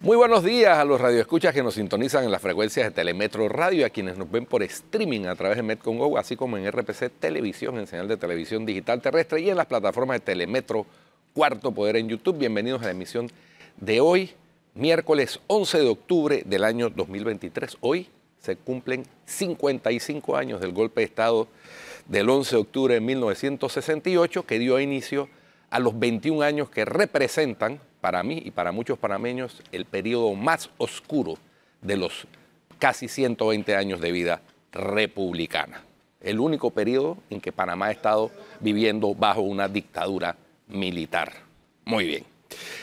Muy buenos días a los radioescuchas que nos sintonizan en las frecuencias de Telemetro Radio, a quienes nos ven por streaming a través de Metcon Go, así como en RPC Televisión, en señal de televisión digital terrestre, y en las plataformas de Telemetro Cuarto Poder en YouTube. Bienvenidos a la emisión de hoy, miércoles 11 de octubre del año 2023. Hoy se cumplen 55 años del golpe de Estado del 11 de octubre de 1968, que dio inicio a los 21 años que representan, para mí y para muchos panameños, el periodo más oscuro de los casi 120 años de vida republicana. El único periodo en que Panamá ha estado viviendo bajo una dictadura militar. Muy bien.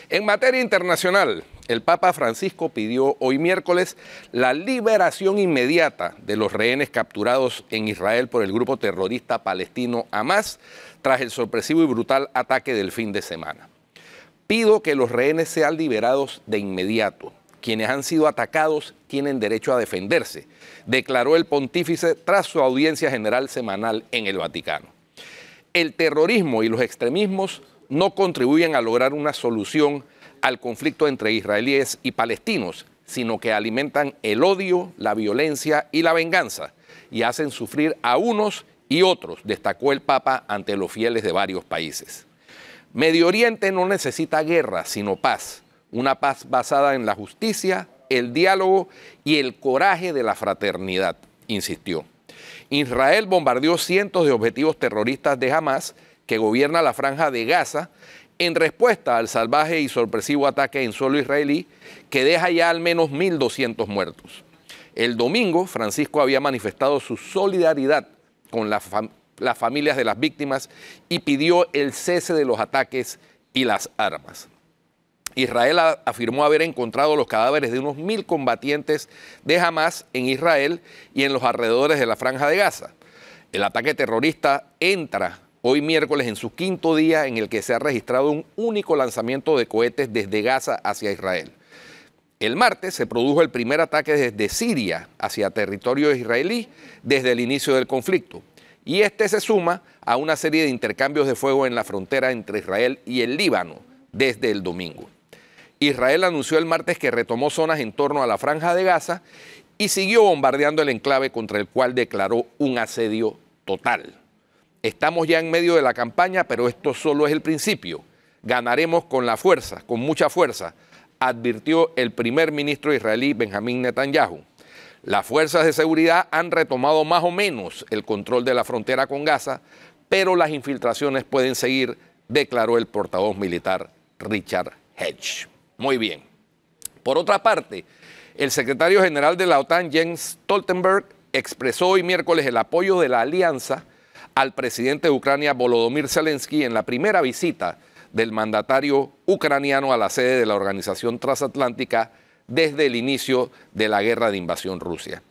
En materia internacional, el Papa Francisco pidió hoy miércoles la liberación inmediata de los rehenes capturados en Israel por el grupo terrorista palestino Hamás tras el sorpresivo y brutal ataque del fin de semana. Pido que los rehenes sean liberados de inmediato. Quienes han sido atacados tienen derecho a defenderse, declaró el pontífice tras su audiencia general semanal en el Vaticano. El terrorismo y los extremismos no contribuyen a lograr una solución al conflicto entre israelíes y palestinos, sino que alimentan el odio, la violencia y la venganza y hacen sufrir a unos y otros, destacó el Papa ante los fieles de varios países. Medio Oriente no necesita guerra, sino paz, una paz basada en la justicia, el diálogo y el coraje de la fraternidad, insistió. Israel bombardeó cientos de objetivos terroristas de Hamás, que gobierna la Franja de Gaza, en respuesta al salvaje y sorpresivo ataque en suelo israelí que deja ya al menos 1.200 muertos. El domingo, Francisco había manifestado su solidaridad con las familias de las víctimas y pidió el cese de los ataques y las armas. Israel afirmó haber encontrado los cadáveres de unos 1.000 combatientes de Hamás en Israel y en los alrededores de la Franja de Gaza. El ataque terrorista entra hoy miércoles en su quinto día en el que se ha registrado un único lanzamiento de cohetes desde Gaza hacia Israel. El martes se produjo el primer ataque desde Siria hacia territorio israelí desde el inicio del conflicto. Y este se suma a una serie de intercambios de fuego en la frontera entre Israel y el Líbano desde el domingo. Israel anunció el martes que retomó zonas en torno a la Franja de Gaza y siguió bombardeando el enclave contra el cual declaró un asedio total. Estamos ya en medio de la campaña, pero esto solo es el principio. Ganaremos con la fuerza, con mucha fuerza, advirtió el primer ministro israelí Benjamín Netanyahu. Las fuerzas de seguridad han retomado más o menos el control de la frontera con Gaza, pero las infiltraciones pueden seguir, declaró el portavoz militar Richard Hedge. Muy bien. Por otra parte, el secretario general de la OTAN, Jens Stoltenberg, expresó hoy miércoles el apoyo de la alianza al presidente de Ucrania, Volodymyr Zelensky, en la primera visita del mandatario ucraniano a la sede de la Organización Transatlántica desde el inicio de la guerra de invasión Rusia.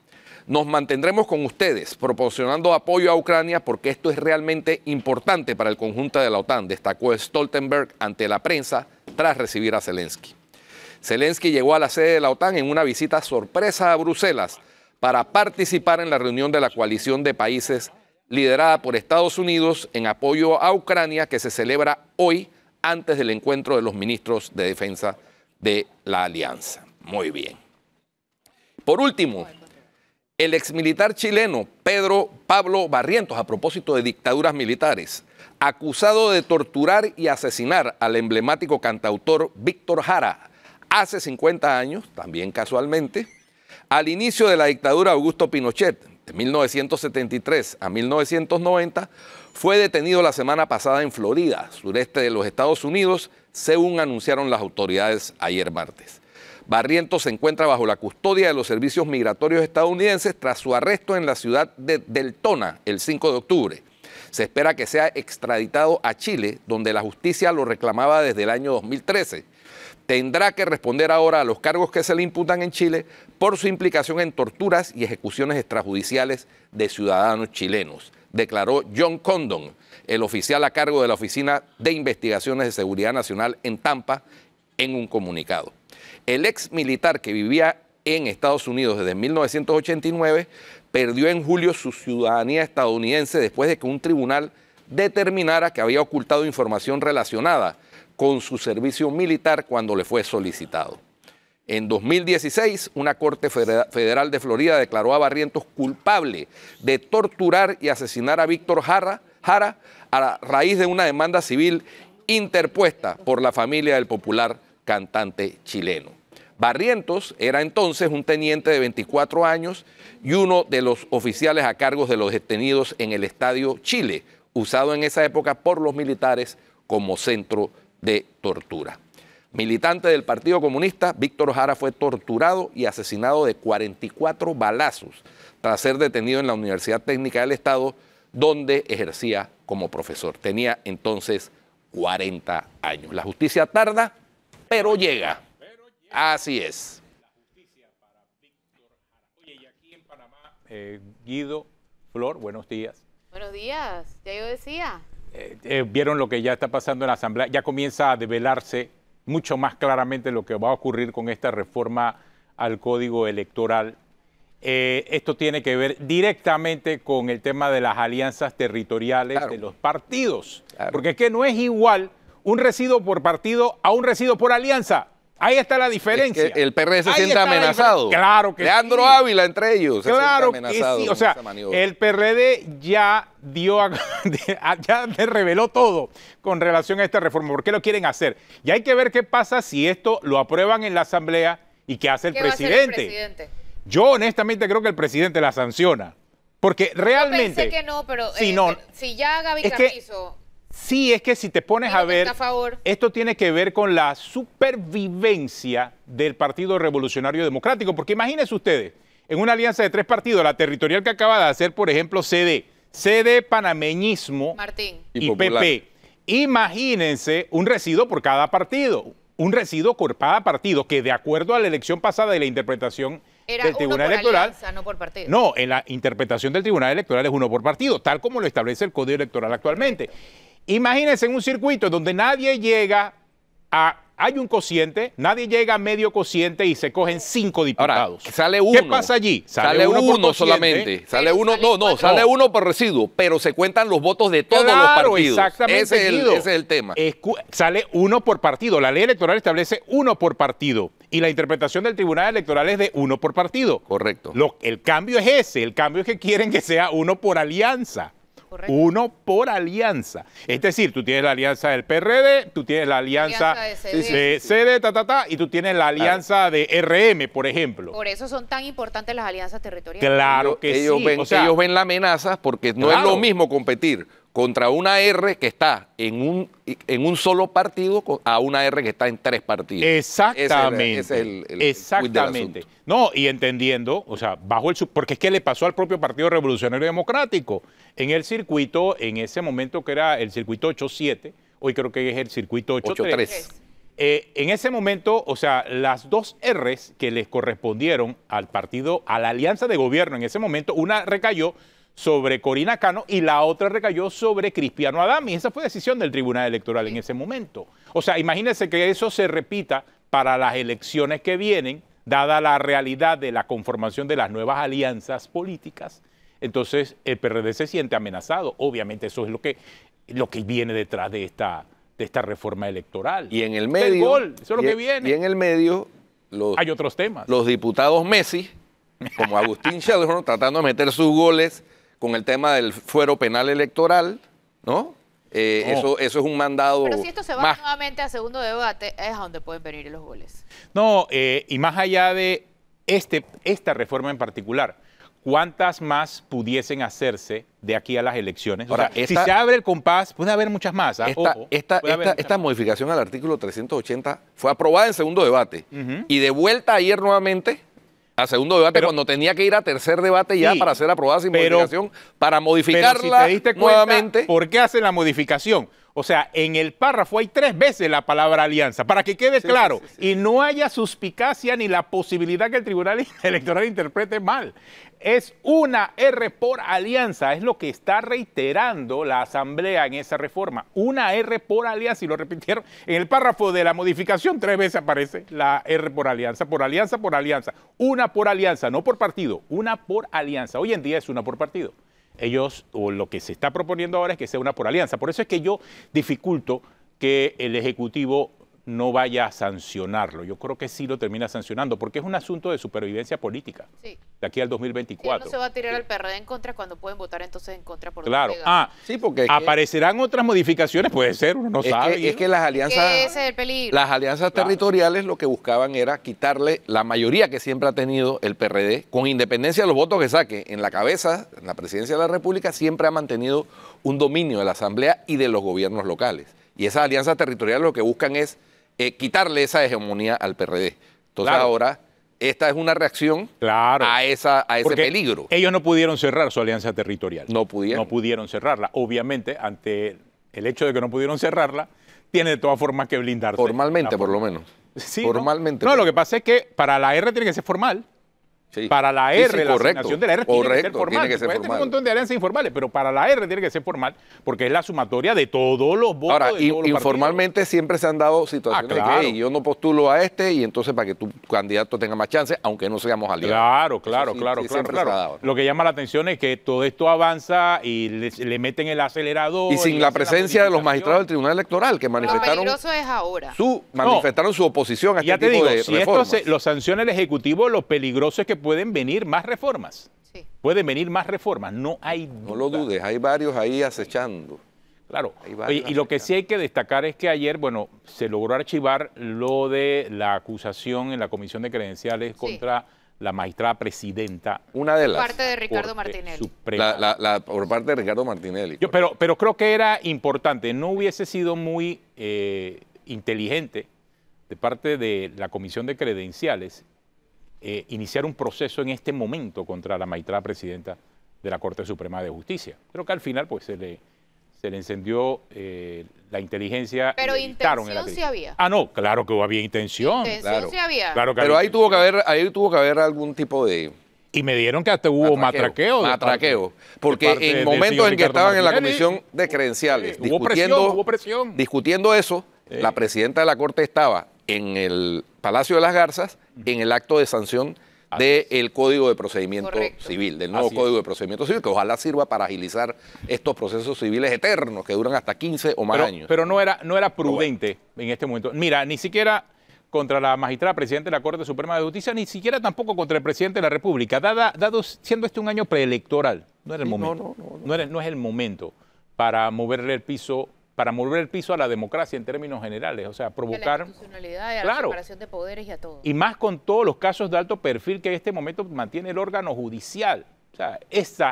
Nos mantendremos con ustedes proporcionando apoyo a Ucrania porque esto es realmente importante para el conjunto de la OTAN, destacó Stoltenberg ante la prensa tras recibir a Zelensky. Zelensky llegó a la sede de la OTAN en una visita sorpresa a Bruselas para participar en la reunión de la coalición de países liderada por Estados Unidos en apoyo a Ucrania que se celebra hoy antes del encuentro de los ministros de defensa de la alianza. Muy bien. Por último, el exmilitar chileno Pedro Pablo Barrientos, a propósito de dictaduras militares, acusado de torturar y asesinar al emblemático cantautor Víctor Jara hace 50 años, también casualmente, al inicio de la dictadura Augusto Pinochet, de 1973 a 1990, fue detenido la semana pasada en Florida, sureste de los Estados Unidos, según anunciaron las autoridades ayer martes. Barrientos se encuentra bajo la custodia de los servicios migratorios estadounidenses tras su arresto en la ciudad de Deltona el 5 de octubre. Se espera que sea extraditado a Chile, donde la justicia lo reclamaba desde el año 2013. Tendrá que responder ahora a los cargos que se le imputan en Chile por su implicación en torturas y ejecuciones extrajudiciales de ciudadanos chilenos, declaró John Condon, el oficial a cargo de la Oficina de Investigaciones de Seguridad Nacional en Tampa, en un comunicado. El ex militar que vivía en Estados Unidos desde 1989 perdió en julio su ciudadanía estadounidense después de que un tribunal determinara que había ocultado información relacionada con su servicio militar cuando le fue solicitado. En 2016, una corte federal de Florida declaró a Barrientos culpable de torturar y asesinar a Víctor Jara a raíz de una demanda civil interpuesta por la familia del popular cantante chileno. Barrientos era entonces un teniente de 24 años y uno de los oficiales a cargo de los detenidos en el Estadio Chile, usado en esa época por los militares como centro de tortura. Militante del Partido Comunista, Víctor Jara fue torturado y asesinado de 44 balazos tras ser detenido en la Universidad Técnica del Estado, donde ejercía como profesor. Tenía entonces 40 años. La justicia tarda, pero llega. Así es. La justicia para Víctor Jara. Oye, y aquí en Panamá, Guido, Flor, buenos días. Buenos días, ya yo decía. Vieron lo que ya está pasando en la Asamblea, ya comienza a develarse mucho más claramente lo que va a ocurrir con esta reforma al Código Electoral. Esto tiene que ver directamente con el tema de las alianzas territoriales de los partidos. Porque es que no es igual un residuo por partido a un residuo por alianza. Ahí está la diferencia. Es que el PRD se siente amenazado. Claro que Leandro sí. Ávila entre ellos. Claro se que siente sí. O sea, el PRD ya ya reveló todo con relación a esta reforma. ¿Por qué lo quieren hacer? Y hay que ver qué pasa si esto lo aprueban en la Asamblea y qué hace el presidente. Va a hacer el presidente? Yo honestamente creo que el presidente la sanciona. Porque realmente... Yo pensé que no, pero si ya Gaby Carrizo... Sí, es que si te pones a ver, esto tiene que ver con la supervivencia del Partido Revolucionario Democrático, porque imagínense ustedes, en una alianza de 3 partidos, la territorial que acaba de hacer, por ejemplo, CD Panameñismo Martín y PP, imagínense un residuo por cada partido, un residuo por cada partido, que de acuerdo a la elección pasada y la interpretación del Tribunal Electoral, alianza, no por partido. No, en la interpretación del Tribunal Electoral es 1 por partido, tal como lo establece el Código Electoral actualmente. Imagínense en un circuito donde nadie llega a... Hay un cociente, nadie llega a medio cociente y se cogen 5 diputados. Ahora, sale uno. ¿Qué pasa allí? Sale uno solamente. Sale uno, sale uno por residuo, pero se cuentan los votos de todos los partidos. Exactamente. Ese es el tema. Sale 1 por partido. La ley electoral establece 1 por partido. Y la interpretación del Tribunal Electoral es de 1 por partido. Correcto. El cambio es ese. El cambio es que quieren que sea 1 por alianza. Correcto. 1 por alianza. Es decir, tú tienes la alianza del PRD, tú tienes la alianza de CD, y tú tienes la alianza de RM, por ejemplo. Por eso son tan importantes las alianzas territoriales. Claro que ellos sí. Ellos ven la amenaza porque no es lo mismo competir contra una R que está en un solo partido a una R que está en 3 partidos. Exactamente. Ese es el exactamente. No, y entendiendo, o sea, porque es que le pasó al propio Partido Revolucionario Democrático en el circuito, en ese momento que era el circuito 8-7, hoy creo que es el circuito 8-3. En ese momento, o sea, las 2 Rs que les correspondieron al partido, a la alianza de gobierno en ese momento, una recayó sobre Corina Cano y la otra recayó sobre Cristiano Adami. Esa fue decisión del Tribunal Electoral en ese momento. O sea, imagínense que eso se repita para las elecciones que vienen, dada la realidad de la conformación de las nuevas alianzas políticas. Entonces, el PRD se siente amenazado. Obviamente, eso es lo que viene detrás de esta reforma electoral. Y en el medio... eso es lo que viene. Y en el medio... hay otros temas. Los diputados Messi, como Agustín Sheldon, tratando de meter sus goles con el tema del fuero penal electoral, ¿no? Eso es un mandado. Pero si esto se va nuevamente a segundo debate, es a donde pueden venir los goles. No, y más allá de esta reforma en particular, ¿cuántas más pudiesen hacerse de aquí a las elecciones? Ahora, o sea, si se abre el compás, puede haber muchas más. Esta modificación al artículo 380 fue aprobada en segundo debate y de vuelta ayer nuevamente a segundo debate, cuando tenía que ir a tercer debate ya para ser aprobada sin modificación, para modificarla si te diste nuevamente. Cuenta, ¿por qué hacen la modificación? O sea, en el párrafo hay 3 veces la palabra alianza, para que quede claro, y no haya suspicacia ni la posibilidad que el Tribunal Electoral interprete mal. Es una R por alianza, es lo que está reiterando la Asamblea en esa reforma. Una R por alianza, y lo repitieron en el párrafo de la modificación, 3 veces aparece la R por alianza, por alianza, por alianza. Una por alianza, no por partido, una por alianza. Hoy en día es una por partido. Ellos, o lo que se está proponiendo ahora es que sea una por alianza. Por eso es que yo dificulto que el Ejecutivo no vaya a sancionarlo. Yo creo que sí lo termina sancionando, porque es un asunto de supervivencia política. Sí. De aquí al Sí, él 2024. no se va a tirar al PRD en contra cuando pueden votar entonces en contra por Claro. desplega. Sí, porque es que- ¿Aparecerán otras modificaciones? Puede ser, uno no sabe. es que las Que alianzas... ese es el peligro. Las alianzas Claro. territoriales lo que buscaban era quitarle la mayoría que siempre ha tenido el PRD, con independencia de los votos que saque. En la cabeza, en la presidencia de la República, siempre ha mantenido un dominio de la Asamblea y de los gobiernos locales. Y esas alianzas territoriales lo que buscan es quitarle esa hegemonía al PRD. Entonces Claro. ahora, esta es una reacción Claro. a ese Porque peligro. ellos no pudieron cerrar su alianza territorial. No pudieron. No pudieron cerrarla. Obviamente, ante el hecho de que no pudieron cerrarla, tiene de todas formas que blindarse. Formalmente, por lo menos. Sí, Formalmente. No, lo que pasa es que para la R tiene que ser formal. Sí. Para la Sí, R, sí, la correcto. asignación de la R tiene que ser Correcto, formal. tiene que ser Puede tener formal. un montón de alianzas informales, pero para la R tiene que ser formal, porque es la sumatoria de todos los votos Ahora, de todos los informalmente siempre se han dado situaciones claro. de que "Hey, yo no postulo a este y entonces para que tu candidato tenga más chance, aunque no seamos aliados". Claro, claro, Eso sí, claro, sí, claro, siempre se ha claro. dado. Lo que llama la atención es que todo esto avanza y le meten el acelerador. Y sin la hacen presencia de los magistrados del modificación. Tribunal Electoral que Lo manifestaron peligroso es ahora. manifestaron su oposición a Ya este te tipo digo, de si esto reformas. lo sanciona el Ejecutivo, lo peligroso es que pueden venir más reformas. Sí. Pueden venir más reformas, no hay duda. No lo dudes, hay varios ahí acechando. Claro. Hay varios Oye, y lo que sí hay que destacar es que ayer, bueno, se logró archivar lo de la acusación en la Comisión de Credenciales Sí. contra la magistrada presidenta. Una de las. Parte de Ricardo Corte Martinelli. Suprema. Por parte de Ricardo Martinelli. Pero creo que era importante, no hubiese sido muy inteligente de parte de la Comisión de Credenciales iniciar un proceso en este momento contra la magistrada presidenta de la Corte Suprema de Justicia. Creo que al final pues se le encendió la inteligencia. Pero y le dictaron intención el sí había. Ah, no, claro que había intención. Intención claro. sí había. Claro que Pero había ahí tuvo que haber algún tipo de Y me dieron que hasta hubo matraqueo. Matraqueo. Porque de parte en del momentos señor en que Ricardo estaban en la Martinelli, Comisión de Credenciales hubo presión. discutiendo eso, la presidenta de la Corte estaba en el Palacio de las Garzas en el acto de sanción del Código de Procedimiento Correcto. Civil, del nuevo Así es. Código de Procedimiento Civil, que ojalá sirva para agilizar estos procesos civiles eternos que duran hasta 15 o más años. Pero no era prudente en este momento. Mira, ni siquiera contra la magistrada presidenta de la Corte Suprema de Justicia, ni siquiera tampoco contra el presidente de la República, dado siendo este un año preelectoral. No era el Sí, momento. no. No es el momento para moverle el piso, a la democracia en términos generales. O sea, Y a la provocar. institucionalidad, y a la Claro. separación de poderes y a todo. Y más con todos los casos de alto perfil que en este momento mantiene el órgano judicial. O sea,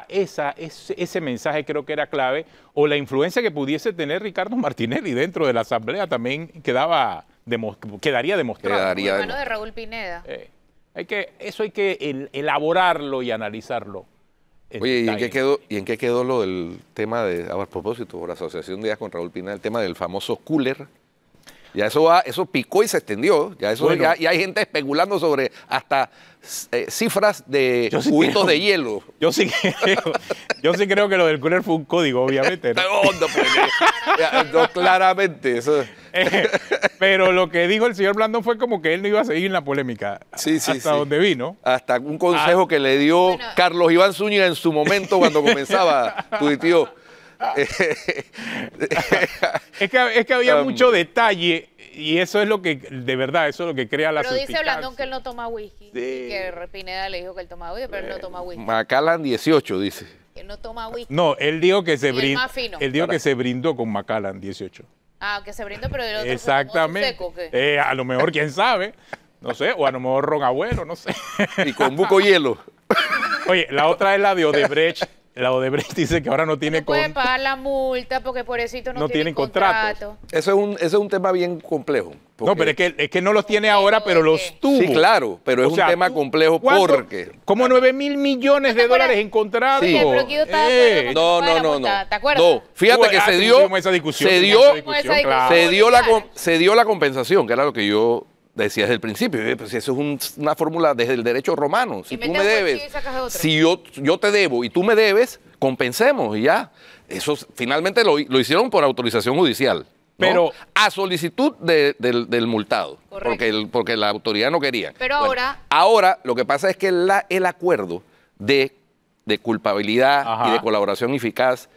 ese mensaje creo que era clave. O la influencia que pudiese tener Ricardo Martinelli dentro de la Asamblea también quedaría demostrado. Quedaría Hermano de Raúl Pineda. Eso hay que elaborarlo y analizarlo. Oye, ¿y detalle. en qué quedó lo del tema de, a propósito, por asociación de ideas con Raúl Pineda, el tema del famoso cooler? Ya eso picó y se extendió. Ya eso Bueno. ya hay gente especulando sobre hasta cifras de Yo sí cubitos creo. de hielo. Yo sí creo que lo del cooler fue un código, obviamente, ¿no? No, pues, no, claramente. Eso, Pero lo que dijo el señor Blandón fue como que él no iba a seguir en la polémica Sí, sí, hasta sí. donde vino. hasta un consejo que le dio Bueno. Carlos Iván Zúñiga en su momento cuando comenzaba, tuiteó. Es que había mucho detalle y eso es lo que, de verdad, eso es lo que crea la Pero dice suspicacia. Blandón que él no toma whisky. Sí. Y que Pineda le dijo que él toma whisky, pero él no toma whisky. Macallan 18, dice. Que él no toma whisky. No, él dijo que se Y el brindó. más fino. Él dijo que se brindó con Macallan 18. Ah, que se brindó, pero el otro Exactamente. seco, ¿qué? A lo mejor, quién sabe. No sé, o a lo mejor Ron Abuelo, no sé. Y con buco hielo. Oye, la otra es la de Odebrecht. La Odebrecht dice que ahora no tiene No puede pagar la multa porque pobrecito no tienen contratos. contrato. Ese es un tema bien complejo. No, pero es que no los tiene ahora, pero los tuvo. Sí, claro, pero es O sea, un tema complejo ¿cuánto? porque... Como 9.000 millones de ¿No te acuerdas? dólares en contratos. Sí. Pero Guido estaba de acuerdo con No, pagar la no, multa, no. ¿te acuerdas? No, fíjate que se dio, tuvimos esa discusión, se tuvimos dio, esa discusión, Esa discusión. claro. se dio la compensación, que era lo que yo decía desde el principio. Pues eso es una fórmula desde el derecho romano. Si Y tú metes me un debes, bolsillo y sacas otro. si yo te debo y tú me debes, compensemos y ya. Eso finalmente lo hicieron por autorización judicial. ¿no? Pero- a solicitud del multado, Correcto. porque la autoridad no quería. Pero Bueno, ahora- ahora lo que pasa es que el acuerdo de culpabilidad Ajá. y de colaboración eficaz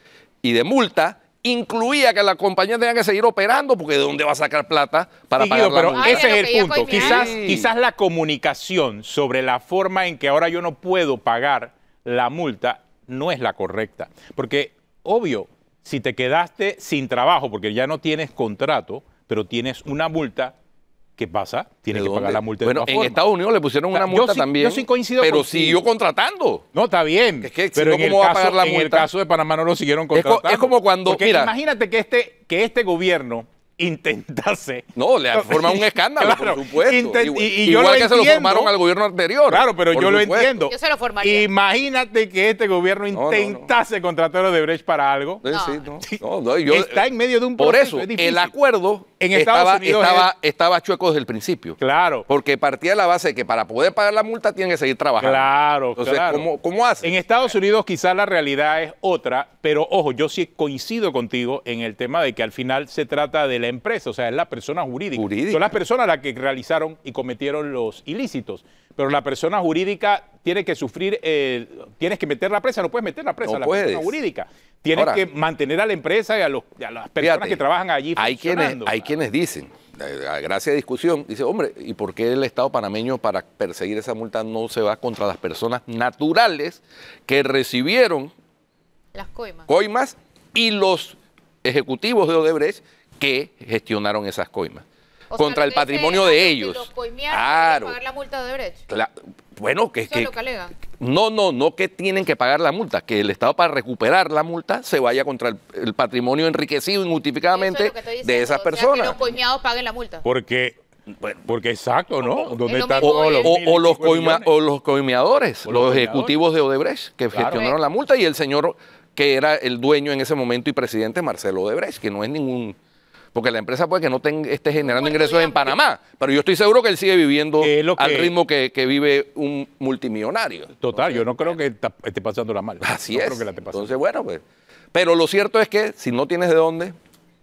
y de multa incluía que la compañía tenía que seguir operando, porque ¿de dónde va a sacar plata para Sí, pagar Guido, la pero multa? Ay, ese de lo es que el ya punto. coimearon. Quizás la comunicación sobre la forma en que ahora yo no puedo pagar la multa no es la correcta. Porque, obvio, si te quedaste sin trabajo porque ya no tienes contrato, pero tienes una multa, ¿qué pasa? Tienes ¿De que pagar dónde? la multa de Bueno, todas en formas. Estados Unidos le pusieron O sea, una multa yo sí- también, yo sí coincido pero contigo. siguió contratando. No, está bien. Es que, si pero no, en el ¿cómo va a caso, pagar la en el multa? caso de Panamá no lo siguieron Es contratando. como cuando, Porque mira, imagínate que este gobierno intentase. no, le forman un escándalo, Claro, por supuesto. y yo Igual lo que se lo entiendo. formaron al gobierno anterior. Claro, pero por yo lo supuesto. entiendo. Yo se lo formaría. Imagínate que este gobierno No, no. intentase contratar a Odebrecht para algo. Sí, no, yo- Está en medio de un por proceso, eso, es difícil. el acuerdo En Estados Unidos estaba chueco desde el principio. Claro, Porque partía de la base de que para poder pagar la multa tienen que seguir trabajando. claro, Entonces, claro. ¿cómo hace? En Estados Unidos quizás la realidad es otra, pero ojo, yo sí coincido contigo en el tema de que al final se trata de la empresa, o sea, es la persona jurídica. Son las personas las que realizaron y cometieron los ilícitos, pero la persona jurídica tiene que sufrir, tienes que meter la presa, no puedes meter la presa No a la puedes. persona jurídica. Tienes Ahora, que mantener a la empresa y a las personas Fíjate, que trabajan allí hay funcionando. quienes dicen, gracias a discusión, dice, hombre, ¿y por qué el Estado panameño para perseguir esa multa no se va contra las personas naturales que recibieron Las coimas. coimas y los ejecutivos de Odebrecht que gestionaron esas coimas? O sea, Contra lo el que patrimonio dice de es que ellos. los coimearon Claro. tienen que pagar la multa de Odebrecht. Bueno, que es Eso es que lo que alegan. no que tienen que pagar la multa, que el Estado para recuperar la multa se vaya contra el patrimonio enriquecido Eso injustificadamente es lo que estoy de diciendo, esas o sea, personas. que los coimeados paguen la multa. Porque exacto, ¿no? ¿Dónde lo están mismo todos los es. mil y pico de millones? O los coimeadores, O los los coimeadores. ejecutivos de Odebrecht que Claro. gestionaron la multa y el señor que era el dueño en ese momento y presidente, Marcelo Odebrecht, que no es ningún... Porque la empresa puede que no esté generando ingresos en Panamá, pero yo estoy seguro que él sigue viviendo Que es lo al que- ritmo que vive un multimillonario. Total, yo no creo que esté pasándola mal. Así no es. Creo que la esté pasando. Entonces, bueno, pues. Pero lo cierto es que si no tienes de dónde,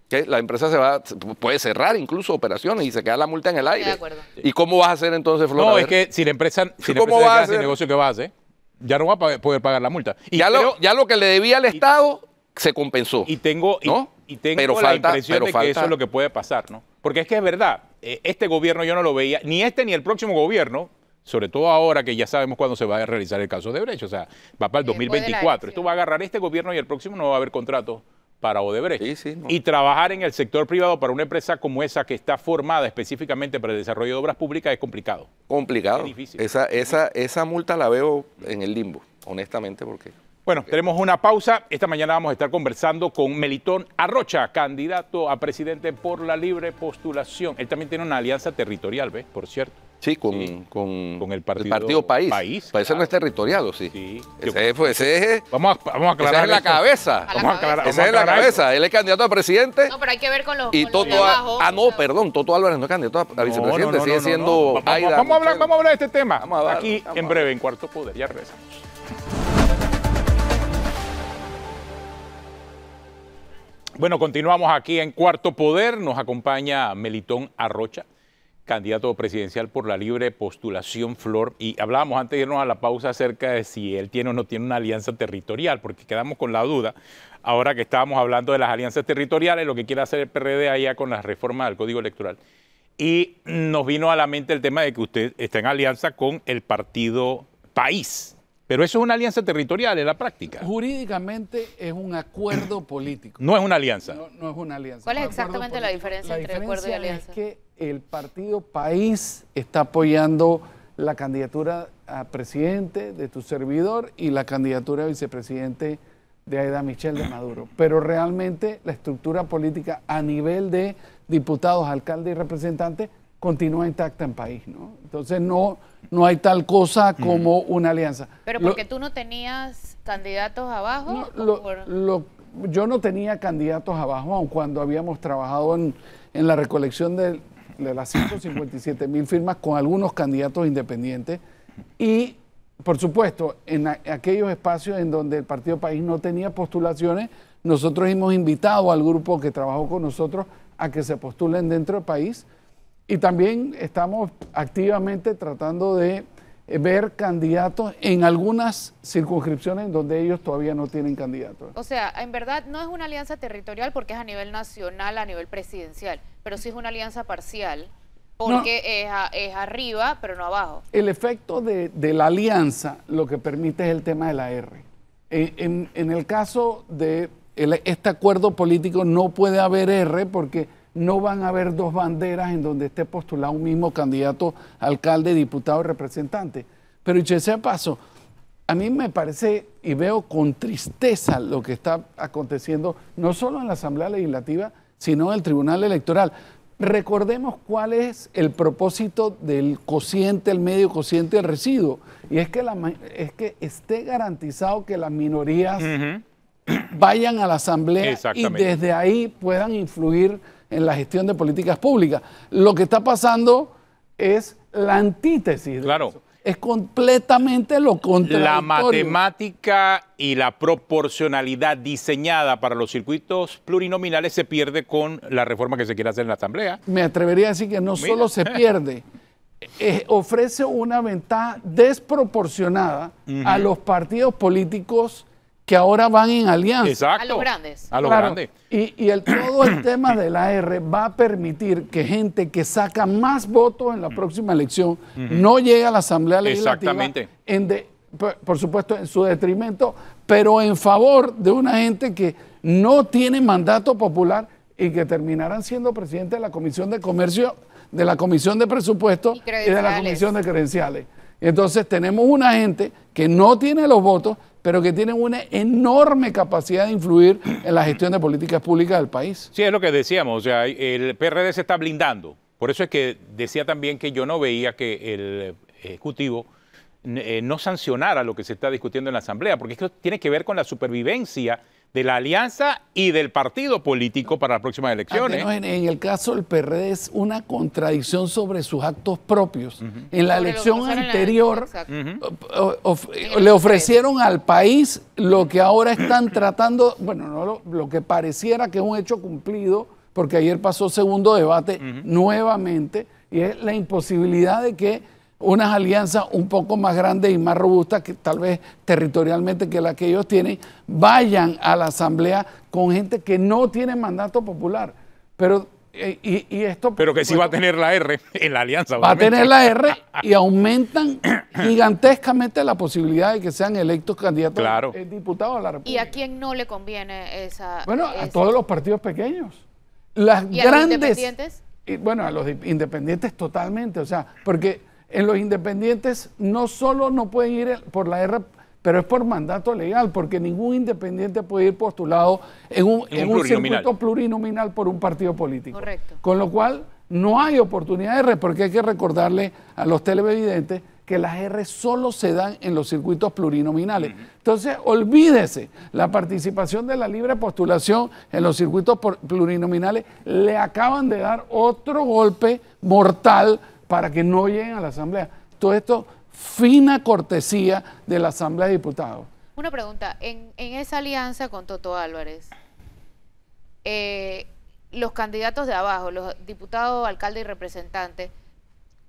que la empresa puede cerrar incluso operaciones y se queda la multa en el aire. de acuerdo. ¿Y cómo vas a hacer entonces, Flor? No, A es ver. que si la empresa, ¿Cómo se va a queda sin hacer? negocio, ¿qué va a hacer? Ya no va a poder pagar la multa. Y ya, creo- ya lo que le debía al Estado se compensó. Y tengo, ¿no? y tengo Pero la falta- impresión pero de que falta- eso es lo que puede pasar, ¿no? Porque es que es verdad, este gobierno yo no lo veía, ni este ni el próximo gobierno, sobre todo ahora que ya sabemos cuándo se va a realizar el caso de Odebrecht, o sea, va para el Después de la 2024. Esto elección. va a agarrar este gobierno y el próximo no va a haber contratos para Odebrecht. Sí, sí, no. Y trabajar en el sector privado para una empresa como esa que está formada específicamente para el desarrollo de obras públicas es complicado. Complicado. Es difícil. Esa multa la veo en el limbo, honestamente, porque... Bueno, tenemos una pausa. Esta mañana vamos a estar conversando con Melitón Arrocha, candidato a presidente por la libre postulación. Él también tiene una alianza territorial, ¿ves? Por cierto. Sí, con el partido País. País, Ese no es territorial, ¿o sí? Sí. Ese es Vamos a aclarar en la eso. cabeza. A la Vamos a aclarar, cabeza. Ese es en la aclarar eso. cabeza. Él es candidato a presidente. No, pero hay que ver con los, Y con los de Toto, abajo. perdón, Toto Álvarez no es candidato a vicepresidente, sigue siendo Vamos, Aida vamos a hablar Michel. de este tema. Vamos a ver, Aquí vamos en a breve, en Cuarto Poder. Ya regresamos. Bueno, continuamos aquí en Cuarto Poder. Nos acompaña Melitón Arrocha, candidato presidencial por la libre postulación Flor. Y hablábamos antes de irnos a la pausa acerca de si él tiene o no tiene una alianza territorial, porque quedamos con la duda. Ahora que estábamos hablando de las alianzas territoriales, lo que quiere hacer el PRD allá con la reforma del Código Electoral. Y nos vino a la mente el tema de que usted está en alianza con el partido País. Pero eso es una alianza territorial en la práctica. Jurídicamente es un acuerdo político. No es una alianza. No es una alianza. ¿Cuál es un acuerdo exactamente la político. diferencia entre acuerdo y alianza? Es que el partido País está apoyando la candidatura a presidente de tu servidor y la candidatura a vicepresidente de Aida Michel de Maduro. Pero realmente la estructura política a nivel de diputados, alcaldes y representantes continúa intacta en País, ¿no? Entonces no hay tal cosa como una alianza. Pero Lo- porque tú no tenías candidatos abajo. no, ¿o por- yo no tenía candidatos abajo, aun cuando habíamos trabajado en la recolección de las 157,000 firmas con algunos candidatos independientes. Y, por supuesto, en aquellos espacios en donde el Partido País no tenía postulaciones, nosotros hemos invitado al grupo que trabajó con nosotros a que se postulen dentro del país. Y también estamos activamente tratando de ver candidatos en algunas circunscripciones en donde ellos todavía no tienen candidatos. O sea, en verdad no es una alianza territorial porque es a nivel nacional, a nivel presidencial, pero sí es una alianza parcial porque es arriba, pero no abajo. El efecto de la alianza lo que permite es el tema de la R. En el caso de este acuerdo político no puede haber R porque no van a haber dos banderas en donde esté postulado un mismo candidato, alcalde, diputado y representante. Pero dicho sea paso, a mí me parece y veo con tristeza lo que está aconteciendo, no solo en la Asamblea Legislativa, sino en el Tribunal Electoral. Recordemos cuál es el propósito del cociente, el medio cociente del residuo, y es que esté garantizado que las minorías vayan a la Asamblea y desde ahí puedan influir en la gestión de políticas públicas. Lo que está pasando es la antítesis de eso. Es completamente lo contrario. La matemática y la proporcionalidad diseñada para los circuitos plurinominales se pierde con la reforma que se quiere hacer en la Asamblea. Me atrevería a decir que no solo se pierde, ofrece una ventaja desproporcionada a los partidos políticos que ahora van en alianza. Exacto. A los grandes. A los grandes. Y todo el tema de la R va a permitir que gente que saca más votos en la próxima elección no llegue a la Asamblea Legislativa. Exactamente. Por supuesto, en su detrimento, pero en favor de una gente que no tiene mandato popular y que terminarán siendo presidente de la Comisión de Comercio, de la Comisión de Presupuestos y de la Comisión de Credenciales. Entonces tenemos una gente que no tiene los votos, pero que tienen una enorme capacidad de influir en la gestión de políticas públicas del país. Sí, es lo que decíamos, o sea, el PRD se está blindando. Por eso es que decía también que yo no veía que el Ejecutivo no sancionara lo que se está discutiendo en la Asamblea, porque esto tiene que ver con la supervivencia de la alianza y del partido político para las próximas elecciones. En el caso del PRD es una contradicción sobre sus actos propios. En la elección anterior le ofrecieron al país lo que ahora están tratando, bueno, no lo que pareciera que es un hecho cumplido, porque ayer pasó segundo debate nuevamente, y es la imposibilidad de que unas alianzas un poco más grandes y más robustas, que tal vez territorialmente que la que ellos tienen, vayan a la Asamblea con gente que no tiene mandato popular. Pero que sí va a tener la R en la alianza. Va a tener la R y aumentan gigantescamente la posibilidad de que sean electos candidatos a diputados a la República. ¿Y a quién no le conviene esa? Bueno, a todos los partidos pequeños. Las ¿Y grandes, a los independientes? Bueno, a los independientes totalmente, o sea, porque en los independientes no solo no pueden ir por la R, pero es por mandato legal, porque ningún independiente puede ir postulado en un circuito plurinominal por un partido político. Correcto. Con lo cual, no hay oportunidad de R, porque hay que recordarle a los televidentes que las R solo se dan en los circuitos plurinominales. Entonces, olvídese, la participación de la libre postulación en los circuitos plurinominales le acaban de dar otro golpe mortal para que no lleguen a la Asamblea. Todo esto, fina cortesía de la Asamblea de Diputados. Una pregunta, en esa alianza con Toto Álvarez, los candidatos de abajo, los diputados, alcaldes y representantes,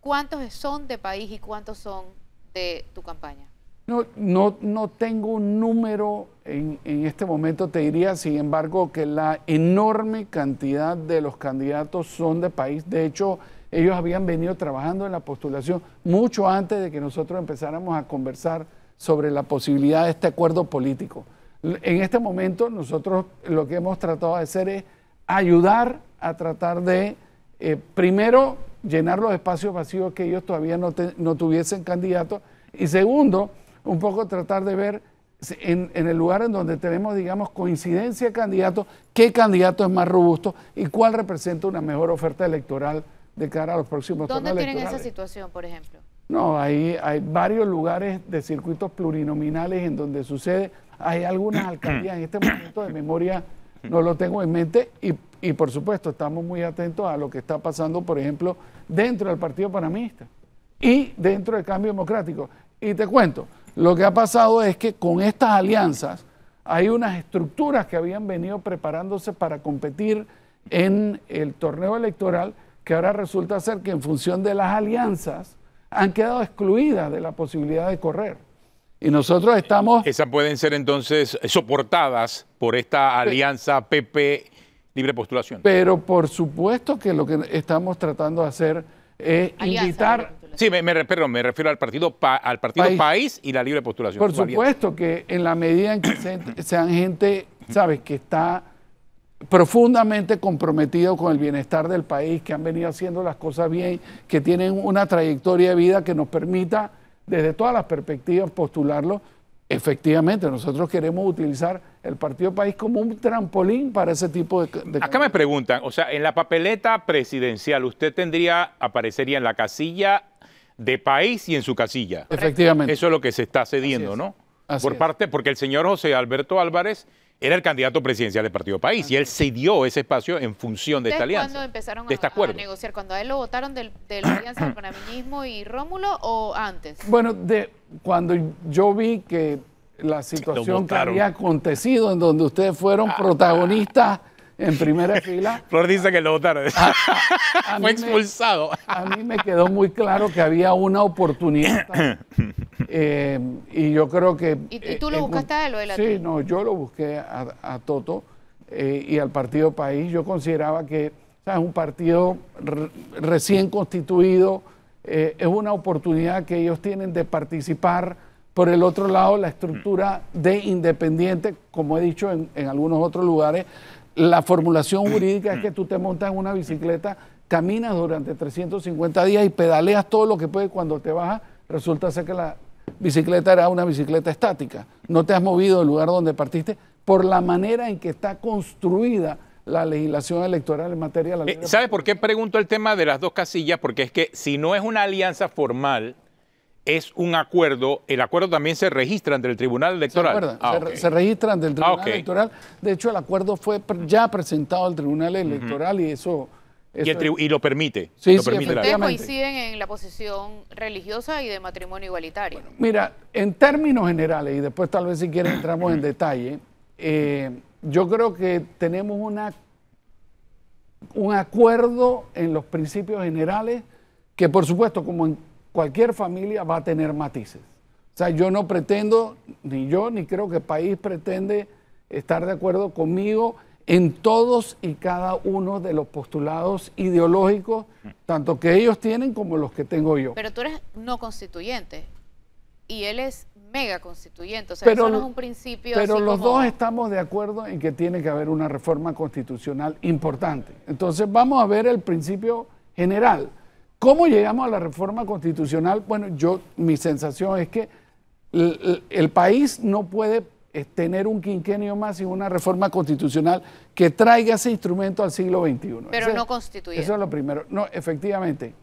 ¿cuántos son de país y cuántos son de tu campaña? No tengo un número en este momento, te diría, sin embargo, que la enorme cantidad de los candidatos son de país. De hecho, ellos habían venido trabajando en la postulación mucho antes de que nosotros empezáramos a conversar sobre la posibilidad de este acuerdo político. En este momento nosotros lo que hemos tratado de hacer es ayudar a tratar de, primero, llenar los espacios vacíos que ellos todavía no tuviesen candidatos, y segundo, un poco tratar de ver en el lugar en donde tenemos, digamos, coincidencia de candidatos, qué candidato es más robusto y cuál representa una mejor oferta electoral de cara a los próximos ¿Dónde torneos tienen electorales. esa situación, por ejemplo? No, hay varios lugares de circuitos plurinominales en donde sucede. Hay algunas alcaldías, en este momento de memoria no lo tengo en mente, y por supuesto estamos muy atentos a lo que está pasando, por ejemplo, dentro del Partido Panameñista y dentro del Cambio Democrático. Y te cuento, lo que ha pasado es que con estas alianzas hay unas estructuras que habían venido preparándose para competir en el torneo electoral, que ahora resulta ser que en función de las alianzas han quedado excluidas de la posibilidad de correr. Y nosotros estamos... Esas pueden ser entonces soportadas por esta alianza PP Libre Postulación. Pero por supuesto que lo que estamos tratando de hacer es invitar... Sí, me refiero al partido País y la Libre Postulación. Por supuesto que en la medida en que sean gente, ¿sabes?, que está profundamente comprometido con el bienestar del país, que han venido haciendo las cosas bien, que tienen una trayectoria de vida que nos permita, desde todas las perspectivas, postularlo. Efectivamente, nosotros queremos utilizar el Partido País como un trampolín para ese tipo de Acá me preguntan, o sea, en la papeleta presidencial, usted aparecería en la casilla de País y en su casilla. Efectivamente. Eso es lo que se está cediendo, ¿no? Porque el señor José Alberto Álvarez era el candidato presidencial del Partido País y él cedió ese espacio en función de esta alianza. ¿Cuándo empezaron a negociar? ¿Cuando a él lo votaron de la alianza del panameñismo y Rómulo o antes? Bueno, cuando yo vi que la situación que había acontecido, en donde ustedes fueron protagonistas en primera fila. Flor dice que lo votaron. Fue expulsado. A mí me quedó muy claro que había una oportunidad. Y yo creo que... ¿Y tú lo buscaste a él o él a ti? Sí, no, yo lo busqué a Toto y al Partido País. Yo consideraba que es un partido recién constituido, es una oportunidad que ellos tienen de participar. Por el otro lado, la estructura de independiente, como he dicho en algunos otros lugares, la formulación jurídica es que tú te montas en una bicicleta, caminas durante 350 días y pedaleas todo lo que puedes. Cuando te bajas, resulta ser que la bicicleta era una bicicleta estática. No te has movido del lugar donde partiste por la manera en que está construida la legislación electoral en materia de la ley. ¿Sabe por qué pregunto el tema de las dos casillas? Porque es que si no es una alianza formal, es un acuerdo, el acuerdo también se registra ante el Tribunal Electoral. Se registra ante el Tribunal Electoral. De hecho, el acuerdo fue ya presentado al Tribunal Electoral y eso... Y lo permite. Sí, lo permite. Ustedes coinciden en la posición religiosa y de matrimonio igualitario. Bueno, mira, en términos generales, y después tal vez si quieren entramos en detalle, yo creo que tenemos un acuerdo en los principios generales que, por supuesto, como en cualquier familia, va a tener matices. O sea, yo no pretendo, ni yo, ni creo que el país pretende estar de acuerdo conmigo en todos y cada uno de los postulados ideológicos, tanto que ellos tienen como los que tengo yo. Pero tú eres no constituyente y él es mega constituyente, o sea, eso no es un principio. Pero así los como... dos estamos de acuerdo en que tiene que haber una reforma constitucional importante. Entonces vamos a ver el principio general. ¿Cómo llegamos a la reforma constitucional? Bueno, mi sensación es que el país no puede tener un quinquenio más sin una reforma constitucional que traiga ese instrumento al siglo XXI. Pero no constituyente. Eso es lo primero. No, efectivamente,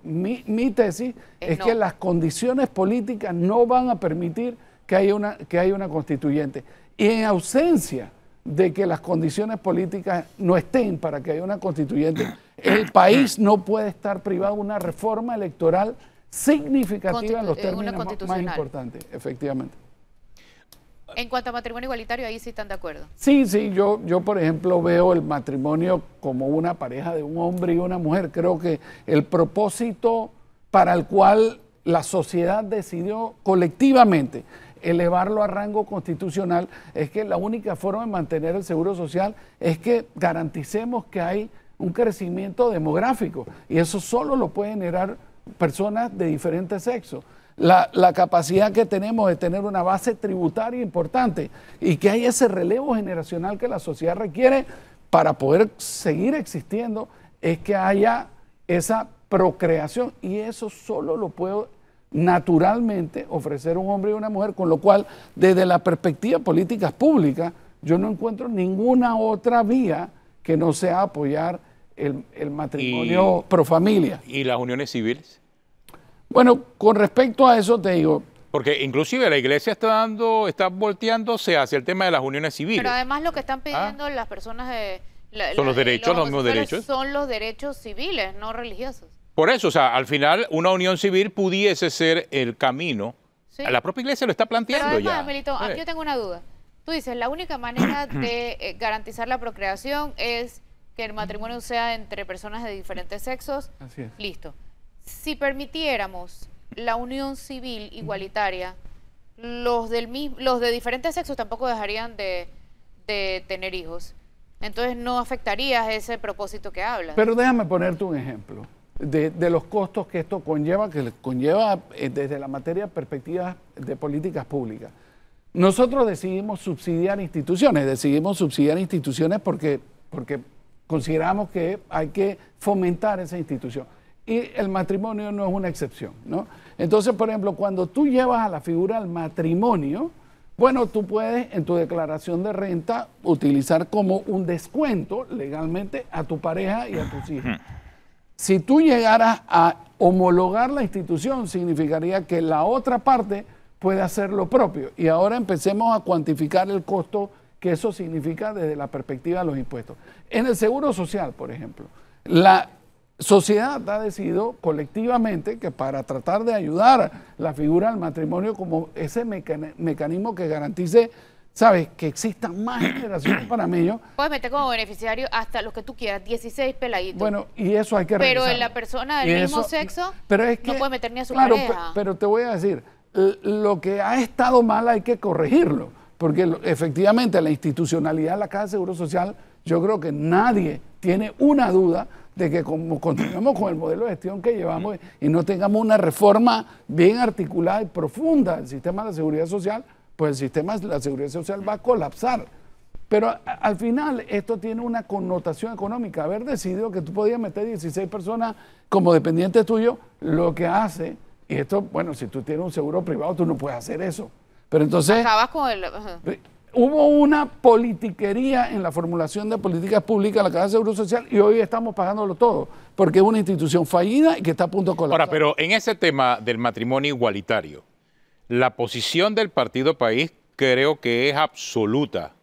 mi tesis es que las condiciones políticas no van a permitir que haya una constituyente. Y en ausencia de que las condiciones políticas no estén para que haya una constituyente, el país no puede estar privado de una reforma electoral significativa en los términos más importantes, efectivamente. En cuanto a matrimonio igualitario, ahí sí están de acuerdo. Sí, yo por ejemplo veo el matrimonio como una pareja de un hombre y una mujer. Creo que el propósito para el cual la sociedad decidió colectivamente elevarlo a rango constitucional es que la única forma de mantener el seguro social es que garanticemos que hay un crecimiento demográfico y eso solo lo pueden generar personas de diferentes sexos. La capacidad que tenemos de tener una base tributaria importante y que hay ese relevo generacional que la sociedad requiere para poder seguir existiendo es que haya esa procreación y eso solo lo puede naturalmente ofrecer un hombre y una mujer, con lo cual desde la perspectiva de políticas públicas yo no encuentro ninguna otra vía que no sea apoyar el matrimonio pro familia. ¿Y las uniones civiles? Bueno, con respecto a eso te digo... Porque inclusive la iglesia está volteándose hacia el tema de las uniones civiles. Pero además lo que están pidiendo las personas de... son los derechos, los mismos derechos. Son los derechos civiles, no religiosos. Por eso, o sea, al final una unión civil pudiese ser el camino. ¿Sí? La propia iglesia lo está planteando. Pero además, ya. Melito, aquí yo tengo una duda. Tú dices, la única manera de garantizar la procreación es que el matrimonio sea entre personas de diferentes sexos. Así es. Listo. si permitiéramos la unión civil igualitaria, los de diferentes sexos tampoco dejarían de tener hijos. Entonces no afectaría ese propósito que hablas. Pero déjame ponerte un ejemplo de los costos que esto conlleva, desde la materia de perspectivas de políticas públicas. Nosotros decidimos subsidiar instituciones porque consideramos que hay que fomentar esa institución. Y el matrimonio no es una excepción, ¿no? Entonces, por ejemplo, cuando tú llevas a la figura del matrimonio, bueno, tú puedes en tu declaración de renta utilizar como un descuento legalmente a tu pareja y a tus hijos. Si tú llegaras a homologar la institución, significaría que la otra parte puede hacer lo propio. Y ahora empecemos a cuantificar el costo que eso significa desde la perspectiva de los impuestos. En el Seguro Social, por ejemplo, la sociedad ha decidido colectivamente que para tratar de ayudar la figura del matrimonio como ese mecanismo que garantice, ¿sabes?, que existan más generaciones panameños. Puedes meter como beneficiario hasta los que tú quieras, 16 peladitos. Bueno, y eso hay que Pero revisarlo. en la persona del mismo sexo pero es que, no puede meter ni a su claro, pareja. pero te voy a decir, lo que ha estado mal hay que corregirlo, porque efectivamente la institucionalidad de la Caja de Seguro Social, yo creo que nadie tiene una duda de que como continuemos con el modelo de gestión que llevamos y no tengamos una reforma bien articulada y profunda del sistema de la seguridad social, pues el sistema de la seguridad social va a colapsar. Pero al final esto tiene una connotación económica. Haber decidido que tú podías meter 16 personas como dependientes tuyos, lo que hace, y esto, bueno, si tú tienes un seguro privado, tú no puedes hacer eso. Pero entonces Acabas con el... hubo una politiquería en la formulación de políticas públicas de la Caja de Seguro Social y hoy estamos pagándolo todo, porque es una institución fallida y que está a punto de colapsar. Ahora, pero en ese tema del matrimonio igualitario, la posición del Partido País creo que es absoluta,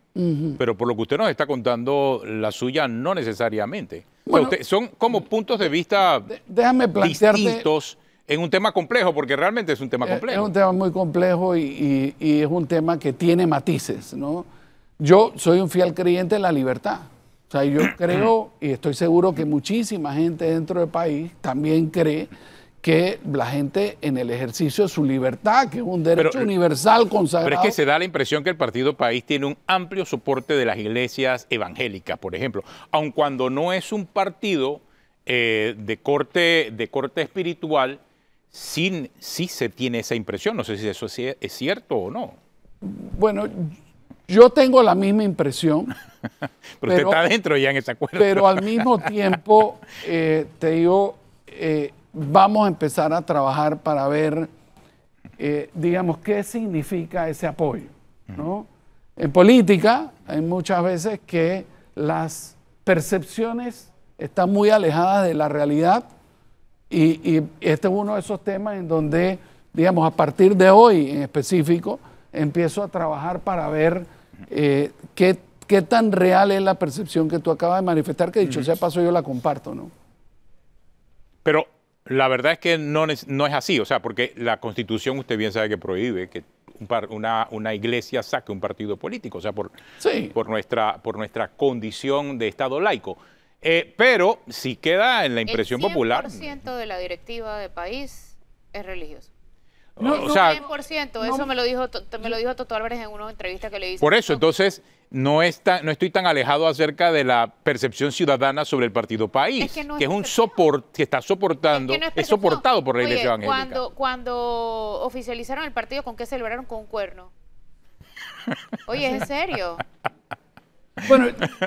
pero por lo que usted nos está contando, la suya no necesariamente. Bueno, o sea, son como puntos de vista déjame plantearte, distintos en un tema complejo, porque realmente es un tema complejo. Es un tema muy complejo y es un tema que tiene matices, ¿no? Yo soy un fiel creyente en la libertad. O sea, yo creo y estoy seguro que muchísima gente dentro del país también cree que la gente en el ejercicio de su libertad, que es un derecho universal consagrado. Pero es que se da la impresión que el Partido País tiene un amplio soporte de las iglesias evangélicas, por ejemplo, aun cuando no es un partido de corte espiritual, sí se tiene esa impresión. No sé si eso es cierto o no. Bueno, yo tengo la misma impresión. pero usted está adentro ya en ese acuerdo. Pero al mismo tiempo, te digo, vamos a empezar a trabajar para ver, digamos, qué significa ese apoyo, ¿no? En política hay muchas veces que las percepciones están muy alejadas de la realidad y este es uno de esos temas en donde, digamos, a partir de hoy en específico, empiezo a trabajar para ver qué tan real es la percepción que tú acabas de manifestar, que dicho sea paso yo la comparto, ¿no? Pero la verdad es que no es así, o sea, porque la Constitución usted bien sabe que prohíbe que una iglesia saque un partido político, o sea, por nuestra condición de Estado laico. Pero si queda en la impresión popular... El 100% de la directiva de país es religioso. No, o sea, 100%, eso me lo dijo Toto Álvarez en una entrevista que le hice. Por eso, entonces, no estoy tan alejado acerca de la percepción ciudadana sobre el Partido País, que es un soporte que está soportando, es soportado por la Iglesia Evangélica. Cuando oficializaron el partido, ¿con qué celebraron? Con un cuerno. Oye, ¿es en serio? Bueno,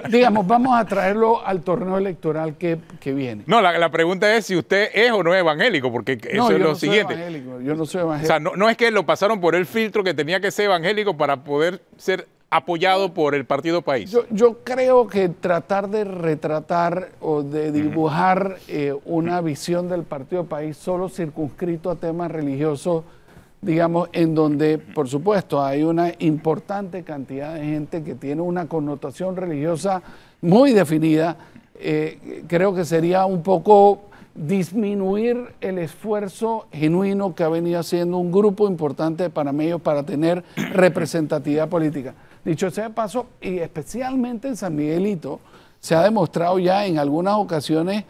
digamos, vamos a traerlo al torneo electoral que viene. No, la pregunta es si usted es o no es evangélico, porque eso es lo siguiente. Yo no soy evangélico. O sea, no es que lo pasaron por el filtro que tenía que ser evangélico para poder ser apoyado por el Partido País. Yo creo que tratar de retratar o de dibujar una visión del Partido País solo circunscrito a temas religiosos, digamos, en donde, por supuesto, hay una importante cantidad de gente que tiene una connotación religiosa muy definida, creo que sería un poco disminuir el esfuerzo genuino que ha venido haciendo un grupo importante de panameños para tener representatividad política. Dicho sea de paso, y especialmente en San Miguelito, se ha demostrado ya en algunas ocasiones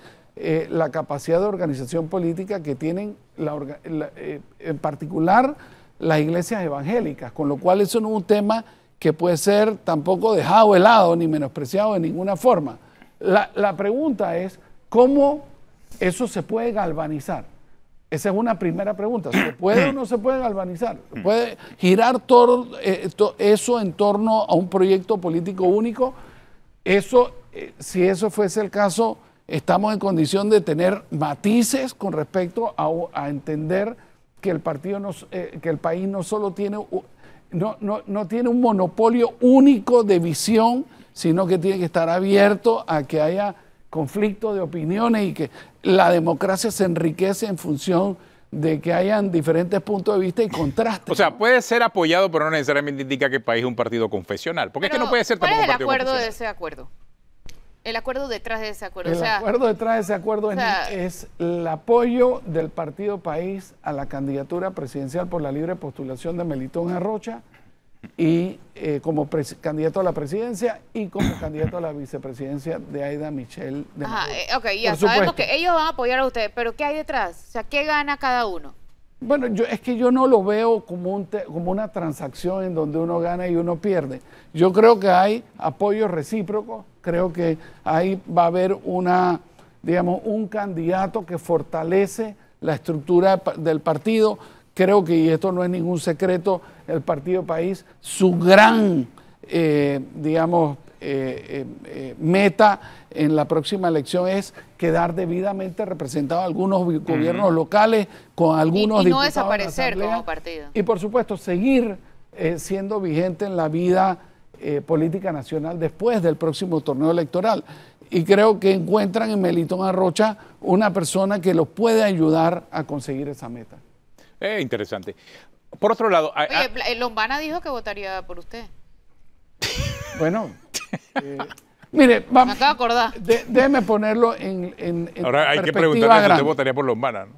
la capacidad de organización política que tienen en particular las iglesias evangélicas, con lo cual eso no es un tema que puede ser tampoco dejado de lado ni menospreciado de ninguna forma. La pregunta es, ¿cómo eso se puede galvanizar? Esa es una primera pregunta. ¿Se puede o no se puede galvanizar? ¿Puede girar todo eso en torno a un proyecto político único? Eso, si eso fuese el caso, estamos en condición de tener matices con respecto a entender que el país no solo tiene, no tiene un monopolio único de visión, sino que tiene que estar abierto a que haya conflicto de opiniones y que la democracia se enriquece en función de que hayan diferentes puntos de vista y contrastes. O sea, puede ser apoyado, pero no necesariamente indica que el país es un partido confesional. Porque es que no puede ser tampoco un partido confesional. ¿Cuál es el acuerdo de ese acuerdo? El acuerdo detrás de ese acuerdo. El acuerdo detrás de ese acuerdo es el apoyo del Partido País a la candidatura presidencial por la libre postulación de Melitón Arrocha y como candidato a la presidencia y como candidato a la vicepresidencia de Aida Michel de Maduro. Ok, ya sabemos que ellos van a apoyar a ustedes, pero ¿qué hay detrás? O sea, ¿qué gana cada uno? Bueno, es que yo no lo veo como una transacción en donde uno gana y uno pierde. Yo creo que hay apoyo recíproco, creo que ahí va a haber un candidato que fortalece la estructura del partido. Creo que, y esto no es ningún secreto, el Partido País, su gran, meta en la próxima elección es quedar debidamente representado algunos gobiernos locales con algunos y no diputados desaparecer en la como partido. Y por supuesto seguir siendo vigente en la vida política nacional después del próximo torneo electoral. Y creo que encuentran en Melitón Arrocha una persona que los puede ayudar a conseguir esa meta. Interesante. Por otro lado... Oye, Lombana dijo que votaría por usted. Bueno, mire, vamos, me acabo de acordar. Déjeme ponerlo en ahora hay que preguntarle si usted votaría por Lombana, ¿no?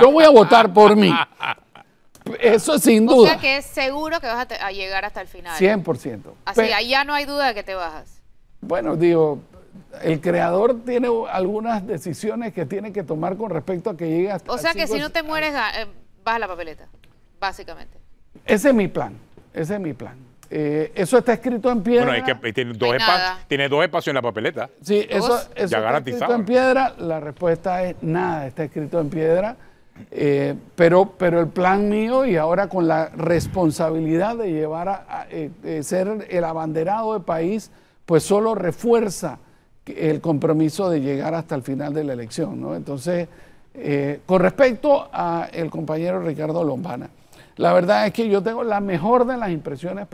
Yo voy a votar por mí. Eso sin duda. O sea que es seguro que vas a llegar hasta el final. 100%. Así, allá no hay duda de que te bajas. Bueno, digo, el creador tiene algunas decisiones que tiene que tomar con respecto a que llegue hasta... O sea que si no te mueres, vas a la papeleta, básicamente. Ese es mi plan, ese es mi plan. Eso está escrito en piedra. Bueno, es que tiene dos espacios en la papeleta. Sí, eso está escrito en piedra. La respuesta es nada, está escrito en piedra. Pero el plan mío, y ahora con la responsabilidad de llevar a ser el abanderado del país, pues solo refuerza el compromiso de llegar hasta el final de la elección, ¿no? Entonces, con respecto al compañero Ricardo Lombana, la verdad es que yo tengo la mejor de las impresiones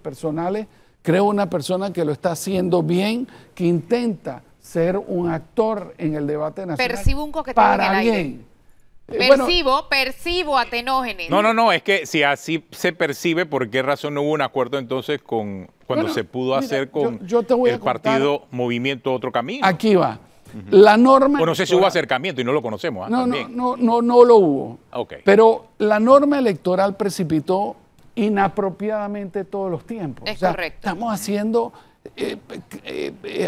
personales. Creo una persona que lo está haciendo bien, que intenta ser un actor en el debate nacional. Percibo un coqueteo para en el bien. Percibo Atenógenes. No, es que si así se percibe, ¿por qué razón no hubo un acuerdo entonces cuando se pudo hacer con el partido Movimiento Otro Camino? Aquí va. La norma... O no sé si hubo acercamiento y no lo conocemos. No lo hubo. Okay. Pero la norma electoral precipitó inapropiadamente todos los tiempos. Es correcto. Estamos haciendo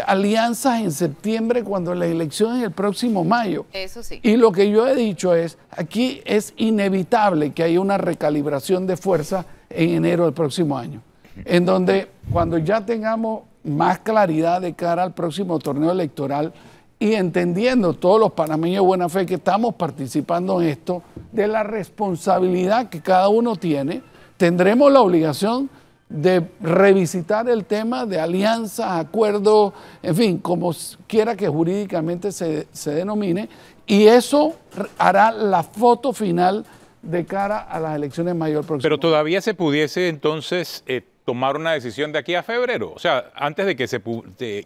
alianzas en septiembre cuando la elección es el próximo mayo. Eso sí. Y lo que yo he dicho es, aquí es inevitable que haya una recalibración de fuerza en enero del próximo año, en donde cuando ya tengamos más claridad de cara al próximo torneo electoral y entendiendo todos los panameños de buena fe que estamos participando en esto, de la responsabilidad que cada uno tiene, tendremos la obligación de revisitar el tema de alianzas, acuerdos, en fin, como quiera que jurídicamente se denomine, y eso hará la foto final de cara a las elecciones mayor próximo. Pero todavía se pudiese entonces tomar una decisión de aquí a febrero, o sea, antes de que se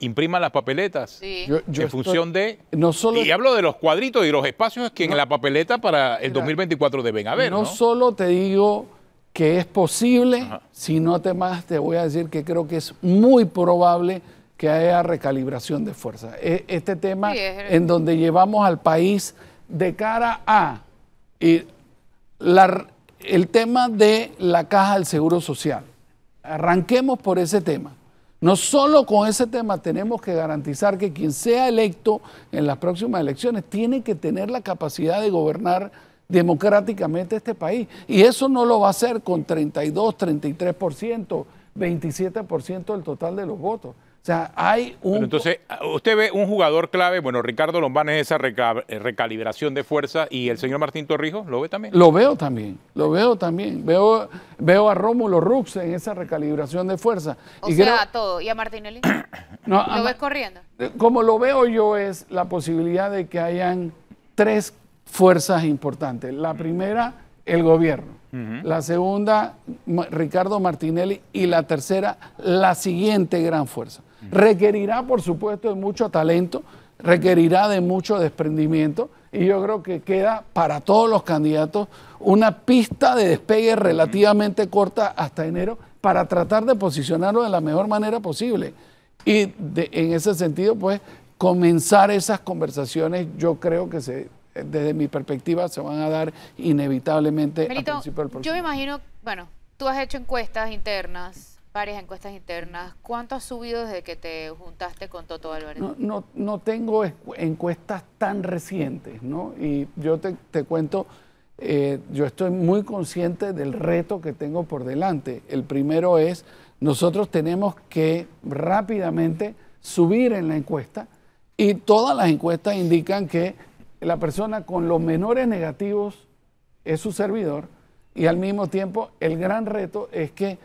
impriman las papeletas, Sí. en función de... No solo, y hablo de los cuadritos y los espacios que en la papeleta para el 2024 deben haber, ¿no? No solo te digo que es posible, Ajá, sino además te voy a decir que creo que es muy probable que haya recalibración de fuerza. Este tema Sí, en donde llevamos al país de cara a el tema de la caja del Seguro Social. Arranquemos por ese tema. No solo con ese tema tenemos que garantizar que quien sea electo en las próximas elecciones tiene que tener la capacidad de gobernar democráticamente este país. Y eso no lo va a hacer con 32, 33%, 27% del total de los votos. O sea, hay un... Pero entonces, usted ve un jugador clave, bueno, Ricardo Lombana es esa recalibración de fuerza, y el señor Martín Torrijos, ¿lo ve también? Lo veo también, lo veo también. Veo a Rómulo Rux en esa recalibración de fuerza. O sea, a todo. ¿Y a Martinelli? No, ¿Lo ves corriendo? Como lo veo yo es la posibilidad de que hayan 3 fuerzas importantes. La primera, el gobierno. La segunda, Ricardo Martinelli. Y la tercera, la siguiente gran fuerza. Requerirá, por supuesto, de mucho talento, requerirá de mucho desprendimiento, y yo creo que queda para todos los candidatos una pista de despegue relativamente corta hasta enero para tratar de posicionarlo de la mejor manera posible. Y en ese sentido, pues, comenzar esas conversaciones, yo creo que desde mi perspectiva se van a dar inevitablemente Melito, al principio del próximo. yo me imagino, bueno, tú has hecho encuestas internas, varias encuestas internas. ¿Cuánto has subido desde que te juntaste con Toto Álvarez? No tengo encuestas tan recientes, ¿no? Y yo te cuento, yo estoy muy consciente del reto que tengo por delante. El primero es, nosotros tenemos que rápidamente subir en la encuesta, y todas las encuestas indican que la persona con los menores negativos es su servidor, y al mismo tiempo el gran reto es que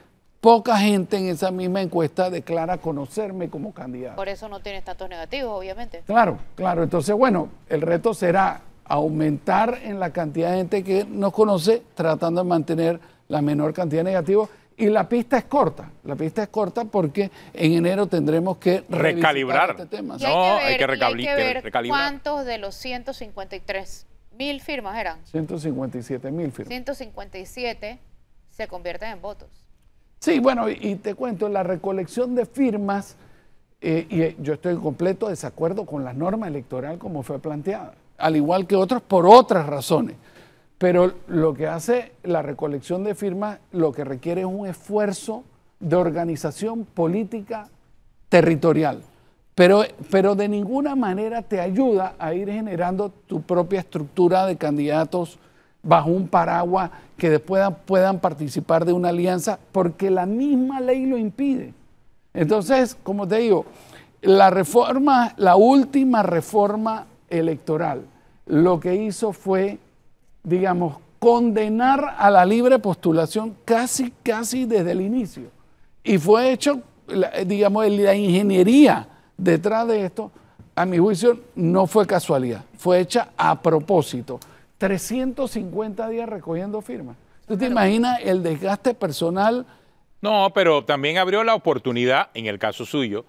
poca gente en esa misma encuesta declara conocerme como candidato. Por eso no tienes tantos negativos, obviamente. Claro. Entonces, bueno, el reto será aumentar en la cantidad de gente que nos conoce, tratando de mantener la menor cantidad de negativos. Y la pista es corta. La pista es corta porque en enero tendremos que recalibrar este tema. Y hay que ver recalibrar. cuántos de los 153.000 firmas eran. 157.000 firmas. 157 se convierten en votos. Sí, bueno, y te cuento, la recolección de firmas, y yo estoy en completo desacuerdo con la norma electoral como fue planteada, al igual que otros por otras razones. Pero lo que hace la recolección de firmas, lo que requiere es un esfuerzo de organización política territorial, pero de ninguna manera te ayuda a ir generando tu propia estructura de candidatos bajo un paraguas que después puedan participar de una alianza, porque la misma ley lo impide. Entonces, como te digo, la última reforma electoral, lo que hizo fue, digamos, condenar a la libre postulación casi desde el inicio. Y fue hecho, digamos, la ingeniería detrás de esto, a mi juicio, no fue casualidad, fue hecha a propósito. 350 días recogiendo firmas. ¿Tú te imaginas el desgaste personal? No, pero también abrió la oportunidad, en el caso suyo,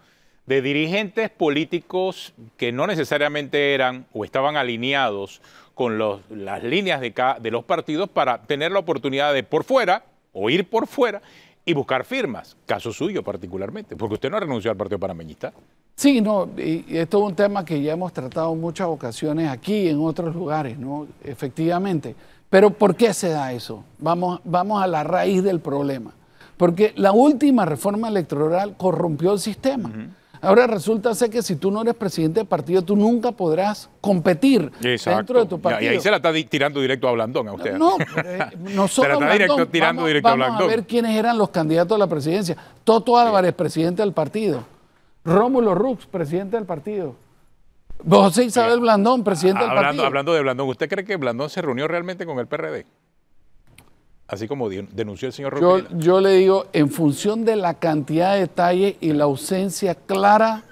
de dirigentes políticos que no necesariamente eran o estaban alineados con las líneas de los partidos, para tener la oportunidad de por fuera o ir por fuera y buscar firmas. Caso suyo particularmente, porque usted no renunció al Partido Panameñista. Sí, no, y esto es un tema que ya hemos tratado en muchas ocasiones aquí y en otros lugares, ¿no? Efectivamente. Pero ¿por qué se da eso? Vamos a la raíz del problema. Porque la última reforma electoral corrompió el sistema. Ahora resulta ser que si tú no eres presidente de partido, tú nunca podrás competir dentro de tu partido. Y ahí se la está tirando directo a Blandón a usted. No, no solo se la está tirando directo a Blandón. Vamos a ver quiénes eran los candidatos a la presidencia. Toto Álvarez, presidente del partido. Rómulo Rux, presidente del partido. José Isabel Blandón, presidente del partido. Hablando de Blandón, ¿usted cree que Blandón se reunió realmente con el PRD? Así como denunció el señor Roquela. Yo le digo, en función de la cantidad de detalles y la ausencia clara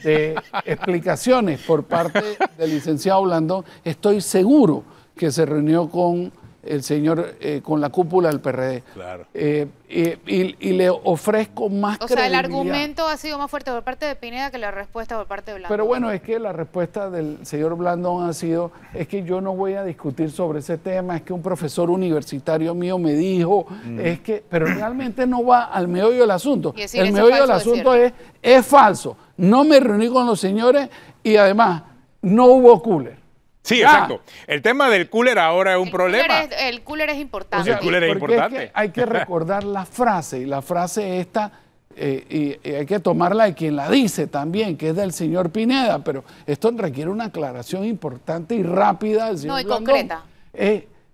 de explicaciones por parte del licenciado Blandón, estoy seguro que se reunió con el señor, con la cúpula del PRD. Claro. Y le ofrezco más credibilidad. O sea, el argumento ha sido más fuerte por parte de Pineda que la respuesta por parte de Blandón. Pero bueno, es que la respuesta del señor Blandón ha sido, es que yo no voy a discutir sobre ese tema, es que un profesor universitario mío me dijo, es que, pero realmente no va al meollo del asunto. El meollo del asunto es falso. No me reuní con los señores y además no hubo cooler. Sí, exacto. El tema del cooler ahora es un problema. El cooler es importante. O sea, el cooler es importante. Es que hay que recordar la frase, y la frase esta, y hay que tomarla de quien la dice también, que es del señor Pineda, pero esto requiere una aclaración importante y rápida del señor No, y Blandón. concreta.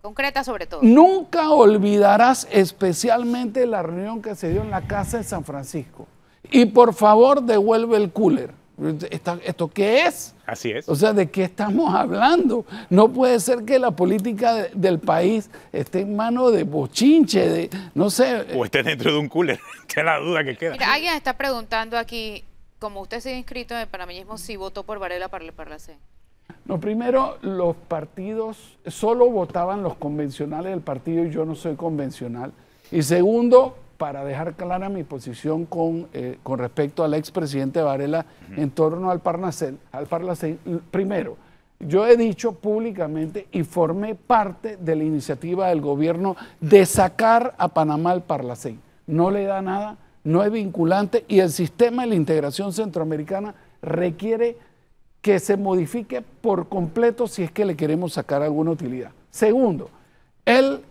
Concreta sobre todo. Nunca olvidarás especialmente la reunión que se dio en la casa de San Francisco. Y por favor, devuelve el cooler. ¿Esto qué es? Así es. O sea, ¿de qué estamos hablando? No puede ser que la política del país esté en manos de bochinche, de, no sé. O esté dentro de un cooler, que es la duda que queda. Mira, alguien está preguntando aquí, como usted se ha inscrito en el panameñismo, si votó por Varela para la C. No, primero, los partidos solo votaban los convencionales del partido y yo no soy convencional. Y segundo, para dejar clara mi posición con respecto al expresidente Varela en torno al Parlacén, primero, yo he dicho públicamente y formé parte de la iniciativa del gobierno de sacar a Panamá al Parlacén. No le da nada, no es vinculante y el sistema de la integración centroamericana requiere que se modifique por completo si es que le queremos sacar alguna utilidad. Segundo, el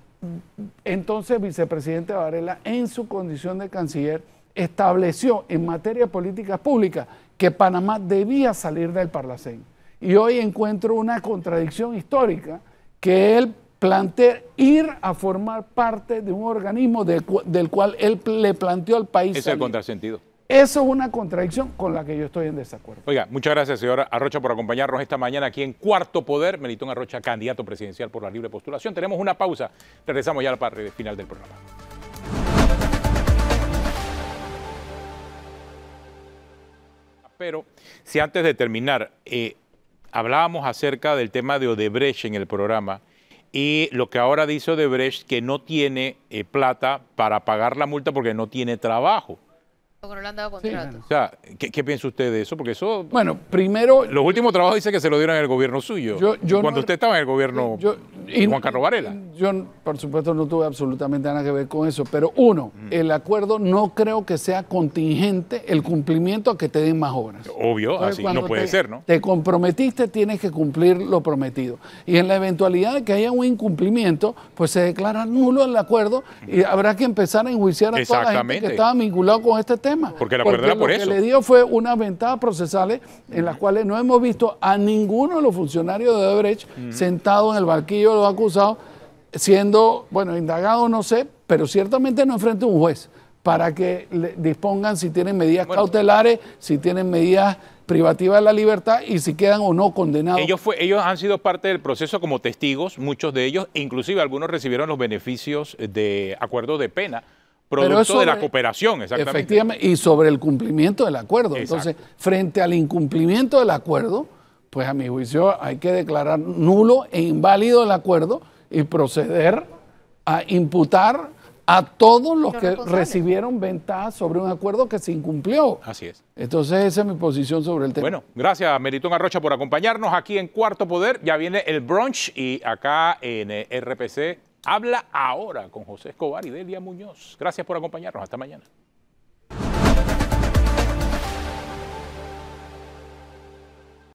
entonces vicepresidente Varela, en su condición de canciller, estableció en materia de políticas públicas que Panamá debía salir del Parlacén. Y hoy encuentro una contradicción histórica que él plantea ir a formar parte de un organismo del cual él le planteó al país. Ese es el contrasentido. Eso es una contradicción con la que yo estoy en desacuerdo. Oiga, muchas gracias, señora Arrocha, por acompañarnos esta mañana aquí en Cuarto Poder. Melitón Arrocha, candidato presidencial por la libre postulación. Tenemos una pausa. Regresamos ya a la parte final del programa. Pero si antes de terminar, hablábamos acerca del tema de Odebrecht en el programa y lo que ahora dice Odebrecht, que no tiene plata para pagar la multa porque no tiene trabajo. Porque no le han dado contrato. Sí, O sea, ¿qué piensa usted de eso? Porque eso... Bueno, primero... Los últimos trabajos dice que se lo dieron en el gobierno suyo. Cuando usted estaba en el gobierno Juan Carlos Varela. Yo, por supuesto, no tuve absolutamente nada que ver con eso. Pero uno, el acuerdo no creo que sea contingente el cumplimiento a que te den más obras. Obvio, Entonces, así cuando no puede ser, ¿no? Te comprometiste, tienes que cumplir lo prometido. Y en la eventualidad de que haya un incumplimiento, pues se declara nulo el acuerdo y habrá que empezar a enjuiciar a toda la gente que estaba vinculada con este tema. Porque el acuerdo era por eso. Lo que le dio fue unas ventajas procesales en las cuales no hemos visto a ninguno de los funcionarios de Odebrecht sentado en el banquillo de los acusados, siendo, bueno, indagado no sé, pero ciertamente no enfrente a un juez, para que le dispongan si tienen medidas cautelares, si tienen medidas privativas de la libertad y si quedan o no condenados. Ellos han sido parte del proceso como testigos, muchos de ellos, inclusive algunos recibieron los beneficios de acuerdo de pena, producto de la cooperación, exactamente. Efectivamente, y sobre el cumplimiento del acuerdo. Exacto. Entonces, frente al incumplimiento del acuerdo, pues a mi juicio hay que declarar nulo e inválido el acuerdo y proceder a imputar a todos los que recibieron ventajas sobre un acuerdo que se incumplió. Así es. Entonces esa es mi posición sobre el tema. Bueno, gracias Melitón Arrocha por acompañarnos aquí en Cuarto Poder. Ya viene el brunch y acá en RPC Habla Ahora con José Escobar y Delia Muñoz. Gracias por acompañarnos. Hasta mañana.